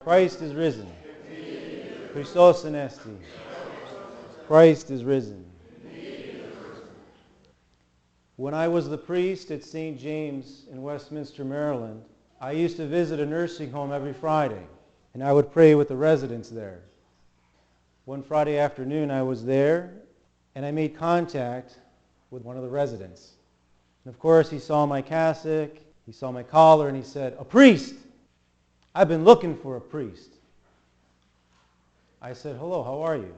Christ is risen. Christos Anesti. Christ is risen. When I was the priest at St. James in Westminster, Maryland, I used to visit a nursing home every Friday, and I would pray with the residents there. One Friday afternoon I was there, and I made contact with one of the residents. And of course he saw my cassock, he saw my collar, and he said, "A priest! I've been looking for a priest." I said, "Hello, how are you?"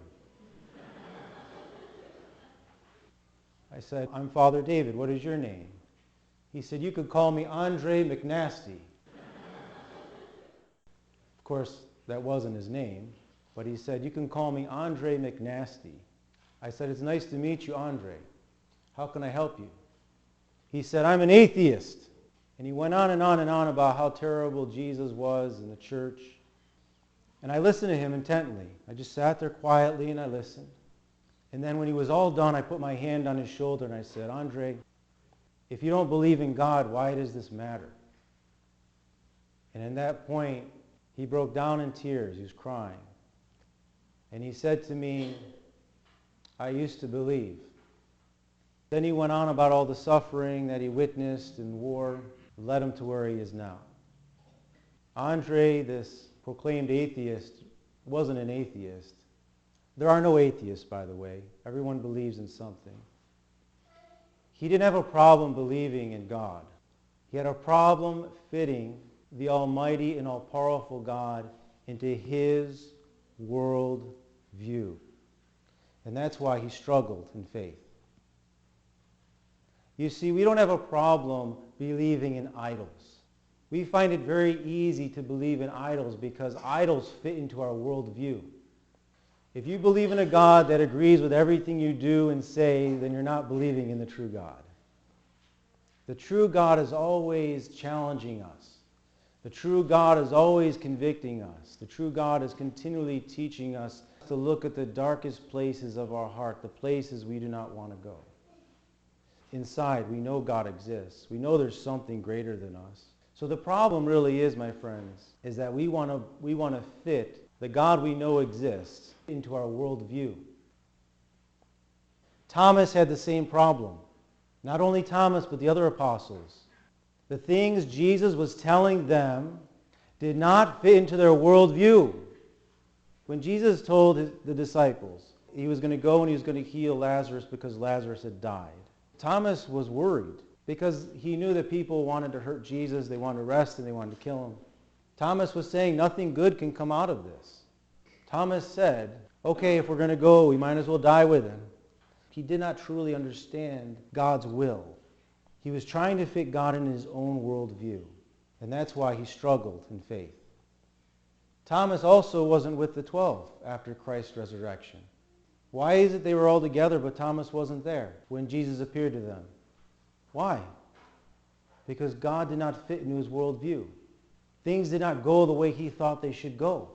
I said, "I'm Father David. What is your name?" He said, "You could call me Andre McNasty." Of course, that wasn't his name, but he said, "You can call me Andre McNasty." I said, "It's nice to meet you, Andre. How can I help you?" He said, "I'm an atheist." And he went on and on and on about how terrible Jesus was in the church. And I listened to him intently. I just sat there quietly and I listened. And then when he was all done, I put my hand on his shoulder and I said, "Andre, if you don't believe in God, why does this matter?" And at that point, he broke down in tears. He was crying. And he said to me, "I used to believe." Then he went on about all the suffering that he witnessed in war, led him to where he is now. Andre, this proclaimed atheist, wasn't an atheist. There are no atheists, by the way. Everyone believes in something. He didn't have a problem believing in God. He had a problem fitting the almighty and all-powerful God into his world view. And that's why he struggled in faith. You see, we don't have a problem believing in idols. We find it very easy to believe in idols because idols fit into our worldview. If you believe in a God that agrees with everything you do and say, then you're not believing in the true God. The true God is always challenging us. The true God is always convicting us. The true God is continually teaching us to look at the darkest places of our heart, the places we do not want to go. Inside, we know God exists. We know there's something greater than us. So the problem really is, my friends, is that we want to fit the God we know exists into our worldview. Thomas had the same problem. Not only Thomas, but the other apostles. The things Jesus was telling them did not fit into their worldview. When Jesus told the disciples he was going to go and he was going to heal Lazarus because Lazarus had died, Thomas was worried because he knew that people wanted to hurt Jesus, they wanted to arrest him, they wanted to kill him. Thomas was saying nothing good can come out of this. Thomas said, "Okay, if we're going to go, we might as well die with him." He did not truly understand God's will. He was trying to fit God in his own worldview, and that's why he struggled in faith. Thomas also wasn't with the 12 after Christ's resurrection. Why is it they were all together but Thomas wasn't there when Jesus appeared to them? Why? Because God did not fit into his worldview. Things did not go the way he thought they should go.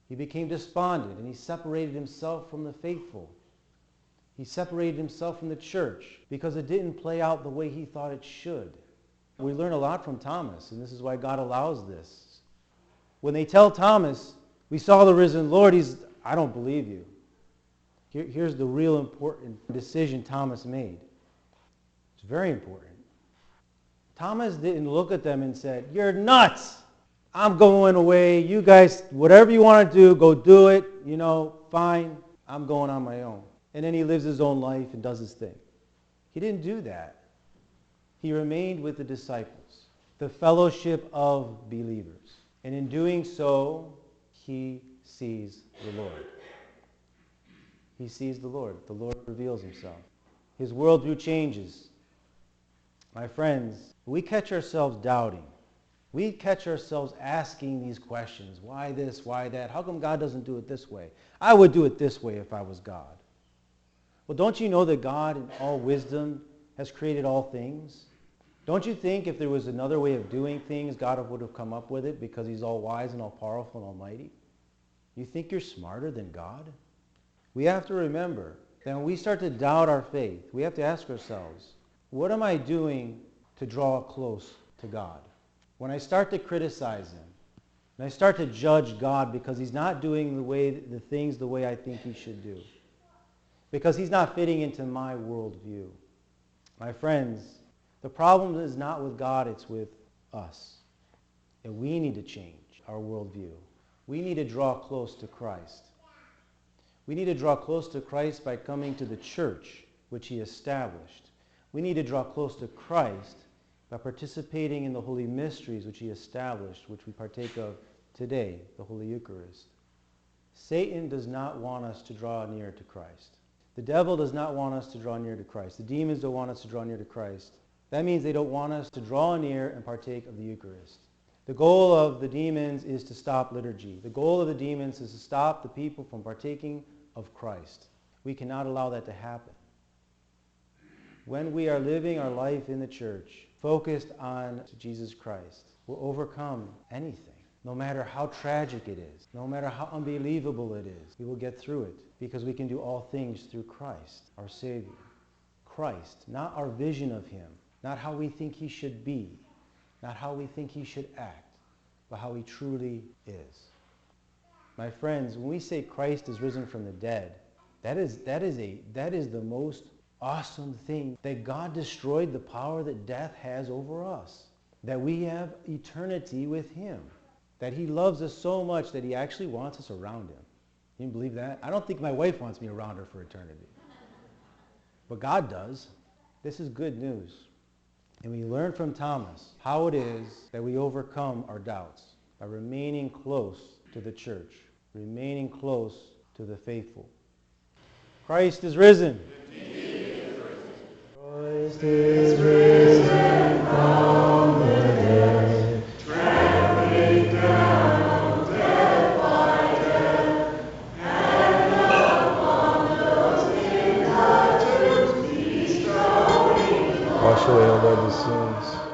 He became despondent and he separated himself from the faithful. He separated himself from the church because it didn't play out the way he thought it should. We learn a lot from Thomas, and this is why God allows this. When they tell Thomas, "We saw the risen Lord," "I don't believe you." Here's the real important decision Thomas made. It's very important. Thomas didn't look at them and said, "You're nuts. I'm going away. You guys, whatever you want to do, go do it. Fine. I'm going on my own." And then he lives his own life and does his thing. He didn't do that. He remained with the disciples, the fellowship of believers. And in doing so, he sees the Lord. He sees the Lord. The Lord reveals himself. His worldview changes. My friends, we catch ourselves doubting. We catch ourselves asking these questions. Why this? Why that? How come God doesn't do it this way? I would do it this way if I was God. Well, don't you know that God in all wisdom has created all things? Don't you think if there was another way of doing things, God would have come up with it because he's all wise and all powerful and almighty? You think you're smarter than God? We have to remember that when we start to doubt our faith, we have to ask ourselves, what am I doing to draw close to God? When I start to criticize him, And I start to judge God because he's not doing the things the way I think he should do. Because he's not fitting into my worldview. My friends, the problem is not with God, it's with us. And we need to change our worldview. We need to draw close to Christ. We need to draw close to Christ by coming to the church, which he established. We need to draw close to Christ by participating in the holy mysteries which he established, which we partake of today, the Holy Eucharist. Satan does not want us to draw near to Christ. The devil does not want us to draw near to Christ. The demons don't want us to draw near to Christ. That means they don't want us to draw near and partake of the Eucharist. The goal of the demons is to stop liturgy. The goal of the demons is to stop the people from partaking of Christ. We cannot allow that to happen. When we are living our life in the church, focused on Jesus Christ, we'll overcome anything. No matter how tragic it is, no matter how unbelievable it is, we will get through it because we can do all things through Christ, our Savior. Christ, not our vision of him, not how we think he should be, not how we think he should act, but how he truly is. My friends, when we say Christ is risen from the dead, that is the most awesome thing, that God destroyed the power that death has over us, that we have eternity with him, that he loves us so much that he actually wants us around him. Can you believe that? I don't think my wife wants me around her for eternity, but God does. This is good news. And we learn from Thomas how it is that we overcome our doubts by remaining close to the church, remaining close to the faithful. Christ is risen. Christ is risen from the dead, trampling down death by death, and upon those in dark tombs bestowing. Wash away all our sins.